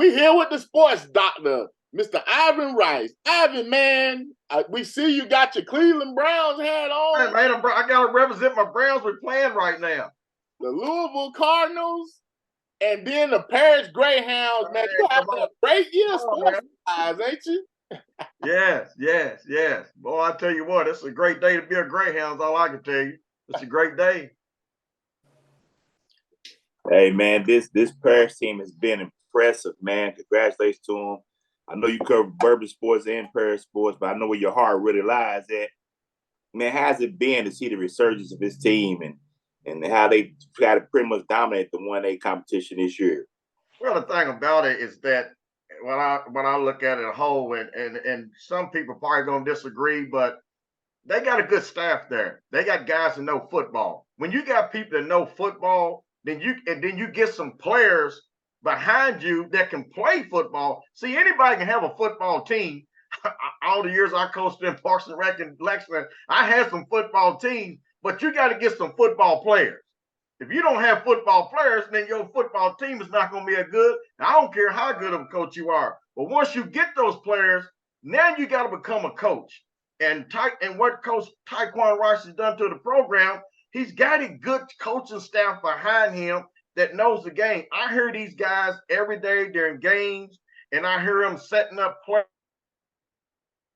We here with the sports doctor, Mr. Ivan Rice. Ivan, man, we see you got your Cleveland Browns hat on. Hey, man, I got to represent my Browns. We're playing right now. The Louisville Cardinals and then the Paris Greyhounds, man. You having a great year sports-wise, ain't you? Yes. Boy, I tell you what, it's a great day to be a Greyhound. All I can tell you. It's a great day. Hey, man, this Paris team has been impressive, man. Congratulations to them. I know you cover Bourbon sports and Paris sports, but I know where your heart really lies at. Man, how's it been to see the resurgence of this team and how they try to pretty much dominate the 1A competition this year? Well, the thing about it is that when I look at it a whole, and some people probably gonna disagree, but they got a good staff there. They got guys that know football. When you got people that know football, then you get some players behind you that can play football. See, anybody can have a football team. All the years I coached in Parks and Rec in Lexington, I had some football teams, but you got to get some football players. If you don't have football players, then your football team is not going to be as good. I don't care how good of a coach you are. But once you get those players, now you got to become a coach. And what Coach Taekwon Rice has done to the program, he's got a good coaching staff behind him that knows the game. I hear these guys every day during games, and I hear them setting up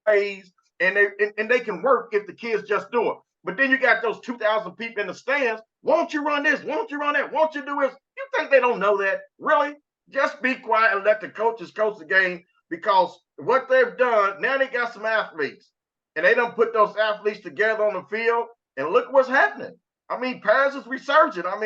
plays, and they can work if the kids just do it. But then you got those 2,000 people in the stands. Won't you run this? Won't you run that? Won't you do this? You think they don't know that? Really? Just be quiet and let the coaches coach the game, because what they've done, now they got some athletes. And they done put those athletes together on the field, and look what's happening. I mean, Paris is resurgent. I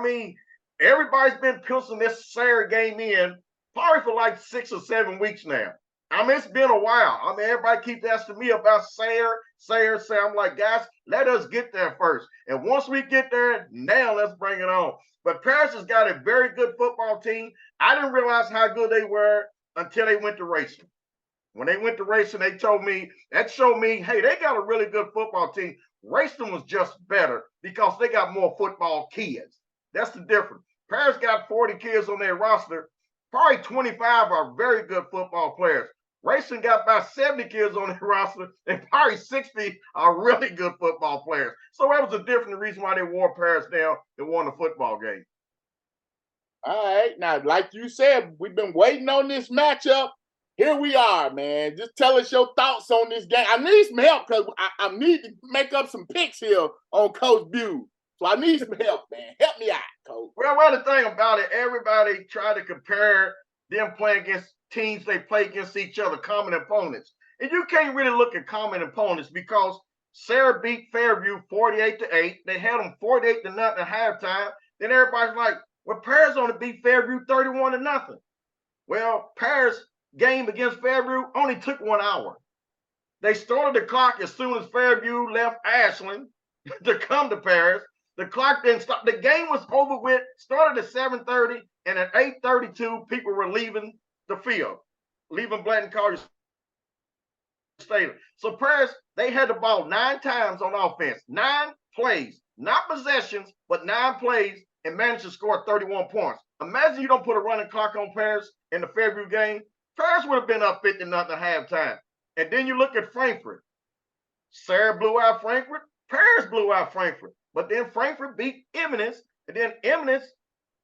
mean, everybody's been penciling this Sayre game in probably for like 6 or 7 weeks now. I mean, it's been a while. I mean, everybody keeps asking me about Sayre. I'm like, guys, let us get there first. And once we get there, now let's bring it on. But Paris has got a very good football team. I didn't realize how good they were until they went to racing. When they went to racing, that showed me, hey, they got a really good football team. Racing was just better because they got more football kids. That's the difference. Paris got 40 kids on their roster. Probably 25 are very good football players. Racing got about 70 kids on their roster, and probably 60 are really good football players. So that was a different reason why they wore Paris down and won the football game. All right. Now, like you said, we've been waiting on this matchup. Here we are, man. Just tell us your thoughts on this game. I need some help because I need to make up some picks here on Coach Bew. So I need some help, man. Help me out, Coach. Well, the thing about it, everybody try to compare them playing against teams they play against each other, common opponents. And you can't really look at common opponents because Sayre beat Fairview 48-8. They had them 48-0 at halftime. Then everybody's like, well, Paris only beat Fairview 31-0. Well, Paris game against Fairview only took 1 hour. They started the clock as soon as Fairview left Ashland to come to Paris. The clock didn't stop. The game was over with, started at 7:30, and at 8:32, people were leaving the field, leaving Blanton College Stadium. So Paris, they had the ball 9 times on offense, 9 plays, not possessions, but 9 plays, and managed to score 31 points. Imagine you don't put a running clock on Paris in the Fairview game. Paris would have been up 50-0 at halftime. And then you look at Frankfurt. Sayre blew out Frankfurt. Paris blew out Frankfurt. But then Frankfurt beat Eminence. And then Eminence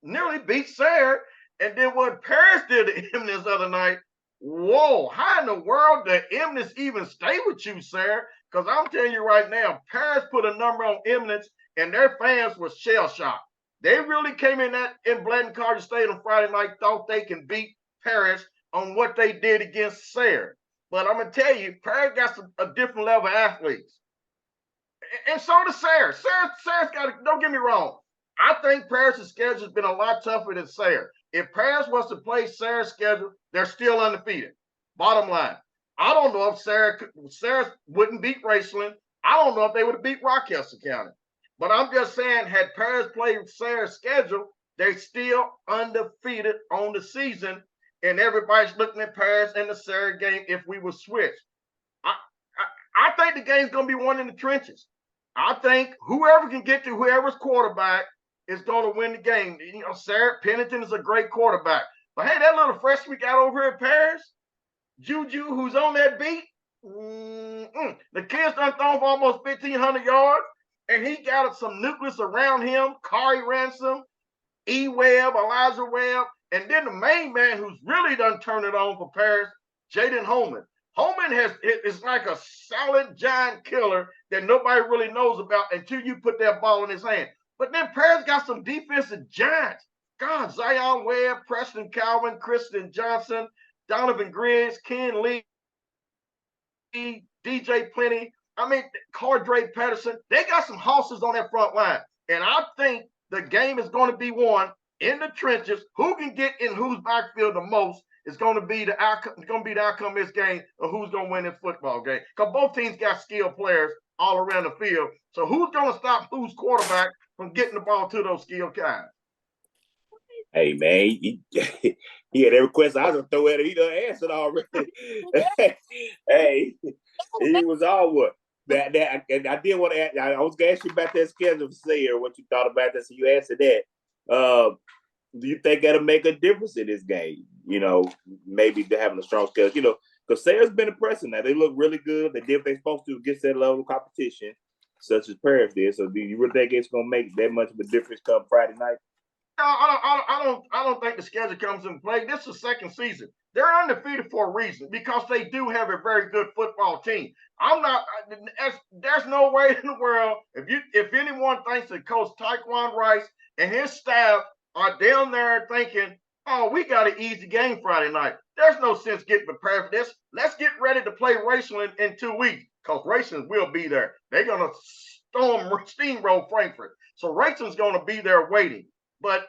nearly beat Sayre. And then what Paris did to Eminence the other night, whoa, how in the world did Eminence even stay with you, Sayre? Because I'm telling you right now, Paris put a number on Eminence, and their fans were shell-shocked. They really came in Blanton College Stadium Friday night, thought they can beat Paris on what they did against Sayre. But I'm going to tell you, Paris got a different level of athletes. And so does Sayre. Sayre's got to, don't get me wrong, I think Paris' schedule has been a lot tougher than Sayre. If Paris was to play Sayre's schedule, they're still undefeated. Bottom line. I don't know if Sayre wouldn't beat Raceland. I don't know if they would have beat Rochester County. But I'm just saying, had Paris played Sayre's schedule, they're still undefeated on the season. And everybody's looking at Paris and the Sayre game if we would switch. I think the game's going to be won in the trenches. I think whoever can get to whoever's quarterback is going to win the game. You know, Sayre Pennington is a great quarterback. But hey, that little freshman we got over here at Paris, Juju, who's on that beat, the kid's done thrown for almost 1,500 yards, and he got some nucleus around him, Kari Ransom, E-Webb, Elijah Webb, and then the main man who's really done turned it on for Paris, Jaden Holman. Holman is like a solid giant killer that nobody really knows about until you put that ball in his hand. But then Paris got some defensive giants. God, Zion Webb, Preston Calvin, Kristen Johnson, Donovan Griggs, Ken Lee, DJ Plenty. I mean, Cardre Patterson. They got some horses on that front line. And I think the game is going to be won in the trenches. Who can get in whose backfield the most is going to be the outcome. It's going to be the outcome of this game of who's going to win this football game. Because both teams got skilled players all around the field. So who's going to stop whose quarterback from getting the ball to those skilled guys? Hey man, he had every question I was gonna throw at him. He done answered already. Hey, he was all what that. And I did want to ask. I was gonna ask you about that schedule for Sayre. What you thought about that? So you answered that. Do you think that'll make a difference in this game? You know, maybe they're having a strong schedule. You know, because Sayre's been impressive now. They look really good. They did what they're supposed to against that level of competition, such as Paris did. So do you really think it's gonna make that much of a difference come Friday night? No, I don't think the schedule comes into play. This is the second season. They're undefeated for a reason because they do have a very good football team. There's no way in the world if anyone thinks that Coach Taekwon Rice and his staff are down there thinking, oh, we got an easy game Friday night. There's no sense getting prepared for this. Let's get ready to play Racing in 2 weeks because Racing will be there. They're going to steamroll Frankfurt. So Racing's going to be there waiting. But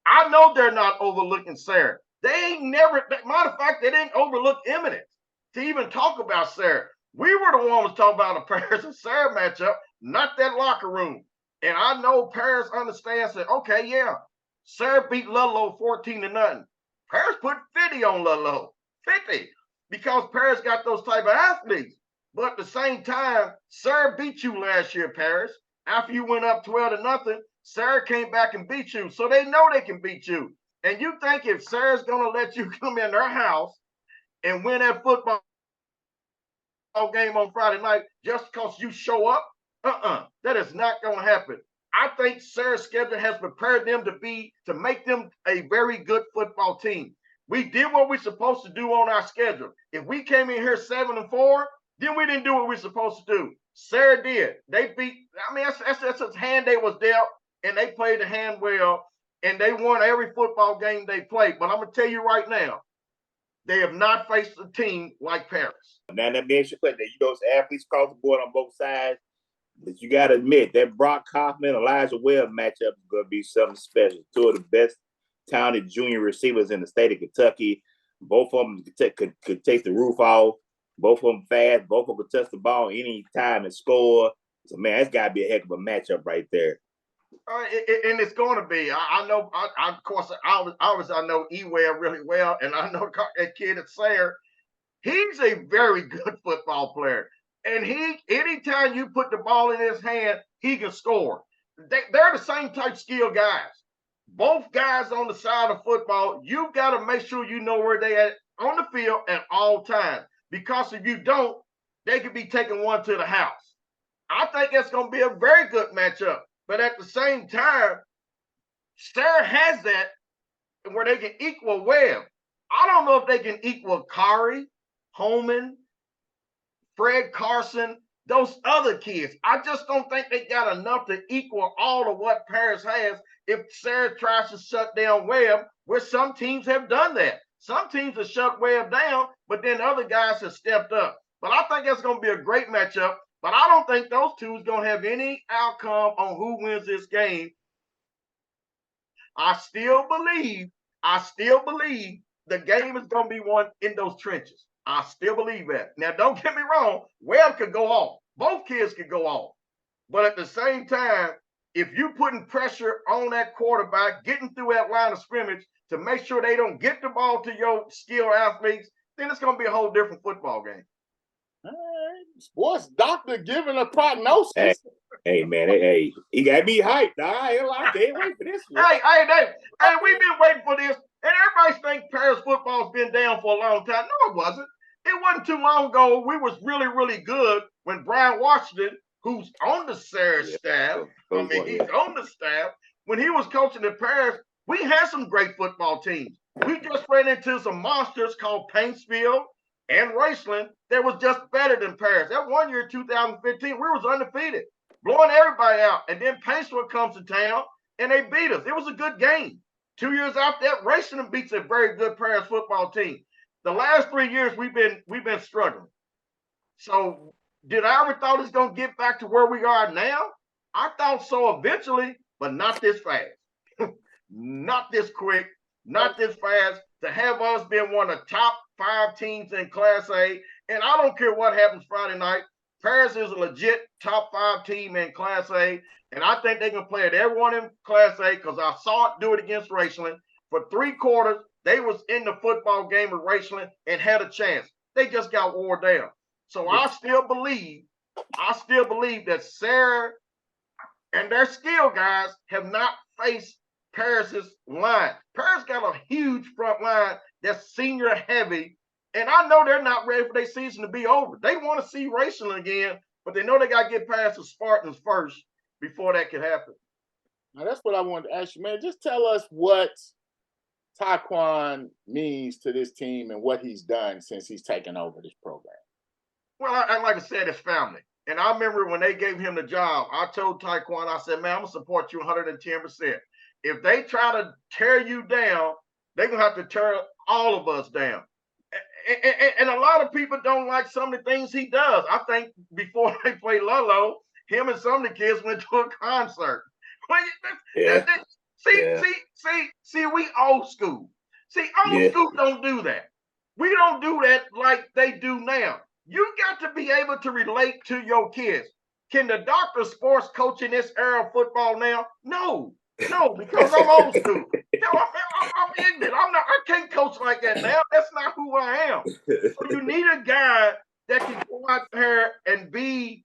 I know they're not overlooking Sayre. They ain't never, matter of fact, they didn't overlook Eminence to even talk about Sayre. We were the ones talking about the Paris and Sayre matchup, not that locker room. And I know Paris understands that, okay, yeah, Sayre beat Ludlow 14-0. Paris put 50 on Ludlow, 50, because Paris got those type of athletes. But at the same time, Sayre beat you last year, Paris. After you went up 12-0, Sayre came back and beat you. So they know they can beat you. And you think if Sayre's going to let you come in their house and win that football game on Friday night just because you show up? That is not going to happen. I think Sayre's schedule has prepared them to make them a very good football team. We did what we're supposed to do on our schedule. If we came in here 7-4, then we didn't do what we're supposed to do. Sayre did. They beat, I mean, that's a hand they was dealt, and they played the hand well, and they won every football game they played. But I'm going to tell you right now, they have not faced a team like Paris. Now, that means those athletes across the board on both sides, but you got to admit, that Brock Kaufman, Elijah Webb matchup is going to be something special. Two of the best talented junior receivers in the state of Kentucky. Both of them could take the roof off. Both of them fast. Both of them could touch the ball any time and score. So, man, it's got to be a heck of a matchup right there. And it's going to be. I know, of course, I know E-Webb really well, and I know that kid at Sayre. He's a very good football player. And anytime you put the ball in his hand, he can score. They're the same type skill guys. Both guys on the side of football, you got to make sure you know where they at on the field at all times. Because if you don't, they could be taking one to the house. I think that's going to be a very good matchup. But at the same time, Sayre has that where they can equal Webb. I don't know if they can equal Kari, Holman, Fred Carson, those other kids. I just don't think they got enough to equal all of what Paris has if Sayre tries to shut down Webb, where some teams have done that. Some teams have shut Webb down, but then other guys have stepped up. But I think that's going to be a great matchup. But I don't think those two is going to have any outcome on who wins this game. I still believe the game is going to be won in those trenches. I still believe that. Now, don't get me wrong. Webb could go off. Both kids could go off. But at the same time, if you're putting pressure on that quarterback, getting through that line of scrimmage to make sure they don't get the ball to your skilled athletes, then it's going to be a whole different football game. All right. Sports doctor giving a prognosis. Hey, man, he got me hyped. I can't wait for this one. Hey, we've been waiting for this. And everybody think Paris football's been down for a long time. No, it wasn't. It wasn't too long ago. We was really, really good when Brian Washington, who's on the Sayre staff, he's on the staff. When he was coaching at Paris, we had some great football teams. We just ran into some monsters called Paintsville and Raceland that was just better than Paris. That one year, 2015, we was undefeated, blowing everybody out. And then Paintsville comes to town and they beat us. It was a good game. 2 years after that, Raceland beats a very good Paris football team. The last 3 years, we've been struggling. So did I ever thought it's going to get back to where we are now? I thought so eventually, but not this fast. Not this quick, not this fast. To have us been one of the top 5 teams in Class A, and I don't care what happens Friday night, Paris is a legit top 5 team in Class A, and I think they can play at everyone in Class A because I saw it do it against Raceland. For 3 quarters, they was in the football game with Raceland and had a chance. They just got wore down. So I still believe that Sayre and their skill guys have not faced Paris's line. Paris got a huge front line that's senior heavy, and I know they're not ready for their season to be over. They want to see Raceland again, but they know they got to get past the Spartans first before that can happen. Now that's what I wanted to ask you, man. Just tell us what Taekwon means to this team and what he's done since he's taken over this program. Well, like I said, it's family. And I remember when they gave him the job, I told Taekwon, I said, man, I'm going to support you 110%. If they try to tear you down, they're going to have to tear all of us down. And a lot of people don't like some of the things he does. I think before they played Lolo, him and some of the kids went to a concert. See, we old school. See, old school don't do that. We don't do that like they do now. You got to be able to relate to your kids. Can the doctor of sports coach in this era of football now? No, because I'm old school. I'm ignorant. I can't coach like that now. That's not who I am. So you need a guy that can go out there and be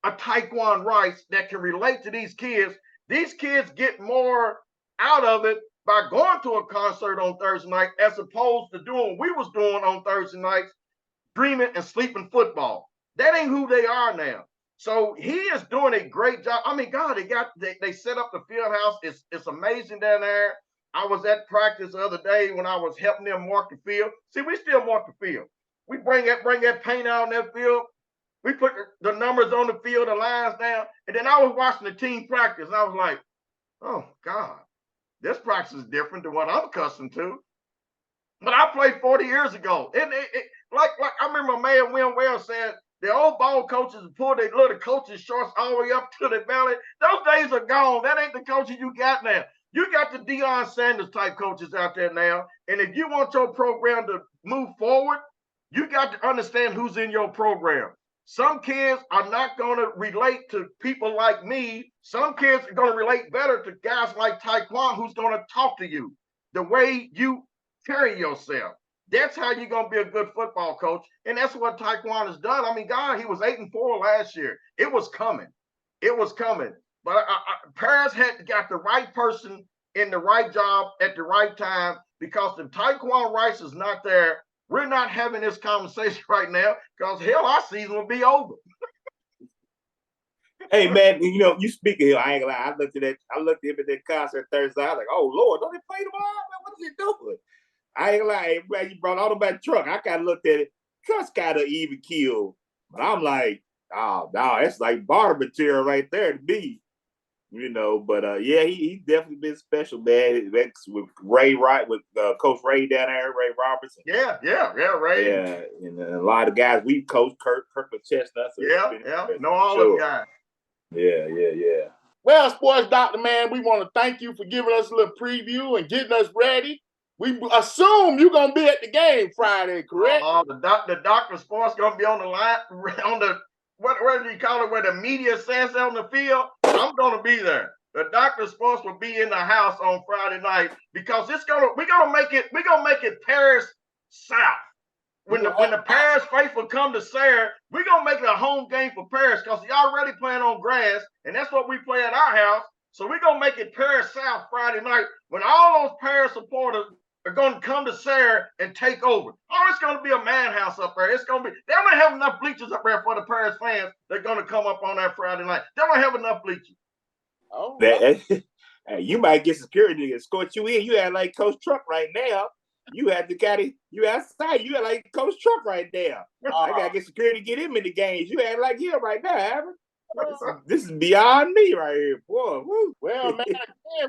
a Taekwon Rice that can relate to these kids. These kids get more out of it by going to a concert on Thursday night as opposed to doing what we was doing on Thursday nights, dreaming and sleeping football. That ain't who they are now. So he is doing a great job. I mean, God, they set up the field house. It's amazing down there. I was at practice the other day when I was helping them mark the field. See, we still mark the field. We bring that paint out on that field. We put the numbers on the field, the lines down. And then I was watching the team practice, and I was like, oh, God, this practice is different than what I'm accustomed to. But I played 40 years ago. And like I remember Mayor Win Wells said, the old ball coaches pull their little coaching shorts all the way up to their belly. Those days are gone. That ain't the coaching you got now. You got the Deion Sanders type coaches out there now. And if you want your program to move forward, you got to understand who's in your program. Some kids are not going to relate to people like me. Some kids are going to relate better to guys like Taekwon, who's going to talk to you the way you carry yourself. That's how you're going to be a good football coach. And that's what Taekwon has done. I mean, God, he was 8-4 last year. It was coming. But Paris had got the right person in the right job at the right time, because if Taekwon Rice is not there, we're not having this conversation right now, because hell, our season will be over. Hey man, you speaking here, I ain't gonna lie. I looked at him at that concert Thursday. I was like, oh Lord, don't they play tomorrow? What is he doing? I ain't gonna lie, hey, man, you brought all the back truck. I kind of looked at it. Truck's kind of even killed. But I'm like, oh no, that's like barter material right there to me. But yeah, he definitely been special, man. With Ray Wright, with Coach Ray down there, Ray Robertson. Yeah, Ray. Yeah, and a lot of guys we coached, Kirkland Chestnut. So know all those guys. Yeah. Well, Sports Doctor, man, we want to thank you for giving us a little preview and getting us ready. We assume you're going to be at the game Friday, correct? The doctor of sports going to be on the line, on the, what do you call it, where the media says on the field? I'm going to be there. The doctor of sports will be in the house on Friday night, because we're going to make it Paris South. When the Paris faithful come to Sayre, we're going to make it a home game for Paris, because y'all already playing on grass, and that's what we play at our house. So we're going to make it Paris South Friday night, when all those Paris supporters are going to come to Sayre and take over. Oh, it's going to be a madhouse up there. It's going to be, they don't have enough bleachers up there for the Paris fans. They're going to come up on that Friday night. They don't have enough bleachers. Oh, you might get security to escort you in. You had like Coach Truck right now. You had the caddy. You outside. You had like Coach Truck right there. I gotta get security to get him in the games. You had like him right now, haven't? This is beyond me right here, boy. Woo. Well, man,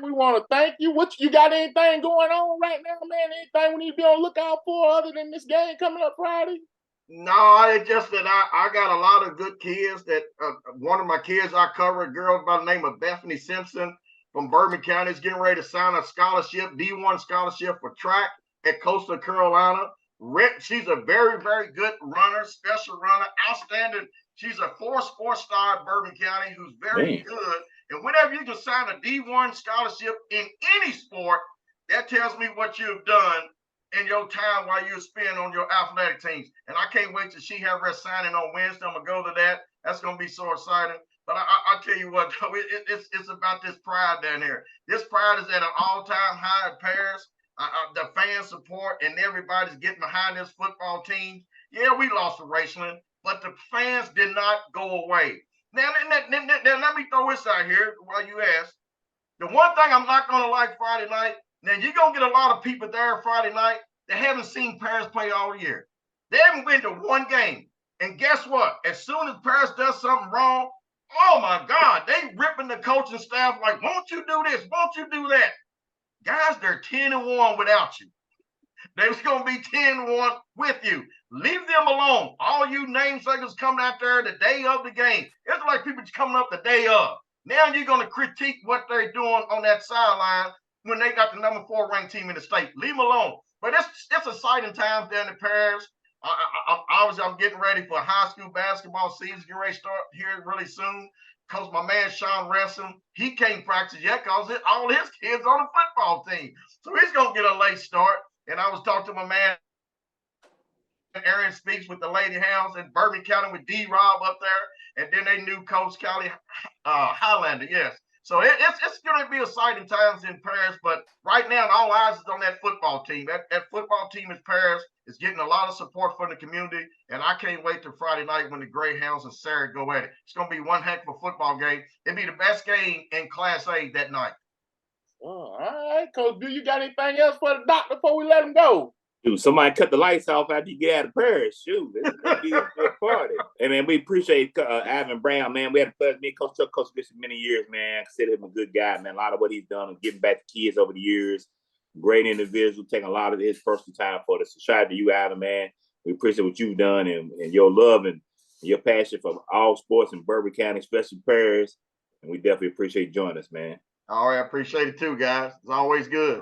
we want to thank you. What you got? Anything going on right now, man? Anything we need to be on the lookout for other than this game coming up Friday? No, it's just that I got a lot of good kids. That one of my kids I cover, a girl by the name of Bethany Simpson from Bourbon County, is getting ready to sign a scholarship, D1 scholarship for track at Coastal Carolina. She's a very, very good runner, special runner, outstanding. She's a 4-sport star at Bourbon County who's very good. And whenever you can sign a D1 scholarship in any sport, that tells me what you've done in your time while you spend on your athletic teams. And I can't wait till she have her signing on Wednesday. I'm going to go to that. That's going to be so exciting. But I'll tell you what, it's about this pride down here. This pride is at an all-time high at Paris. The fan support and everybody's getting behind this football team. Yeah, we lost to Raceland, but the fans did not go away. Now, let me throw this out here while you ask. The one thing I'm not going to like Friday night, now you're going to get a lot of people there Friday night that haven't seen Paris play all year. They haven't been to one game. And guess what? As soon as Paris does something wrong, oh my God, they ripping the coaching staff like, won't you do this? Won't you do that? Guys, they're 10-1 without you. They're going to be 10-1 with you. Leave them alone. All you namesakers coming out there the day of the game. It's like people coming up the day of. Now you're going to critique what they're doing on that sideline when they got the number 4 ranked team in the state. Leave them alone. But it's exciting times down in Paris. Obviously, I'm getting ready for high school basketball season. Getting ready to start here really soon. Because my man Sean Ransom, he can't practice yet because all his kids on the football team. So he's going to get a late start. And I was talking to my man Aaron Speaks with the Lady Hounds in Bourbon County with D-Rob up there. And then they knew Coach Callie Highlander, yes. So it's going to be exciting times in Paris. But right now, all eyes is on that football team. That football team in Paris is getting a lot of support from the community. And I can't wait till Friday night when the Greyhounds and Sayre go at it. It's going to be one heck of a football game. It'll be the best game in Class A that night. Oh, all right, Coach. Do you got anything else for the doctor before we let him go? Dude, somebody cut the lights off after you get out of Paris. Shoot, this is going to be a good party. And, man, we appreciate Ivan Brown, man. We had a pleasure. Me and Coach Chuck, Coach this many years, man. I consider him a good guy, man. A lot of what he's done is giving back to kids over the years. Great individual, taking a lot of his personal time for us. So shout out to you, Ivan, man. We appreciate what you've done and your love and your passion for all sports in Bourbon County, especially Paris. And we definitely appreciate you joining us, man. All right, I appreciate it too, guys. It's always good.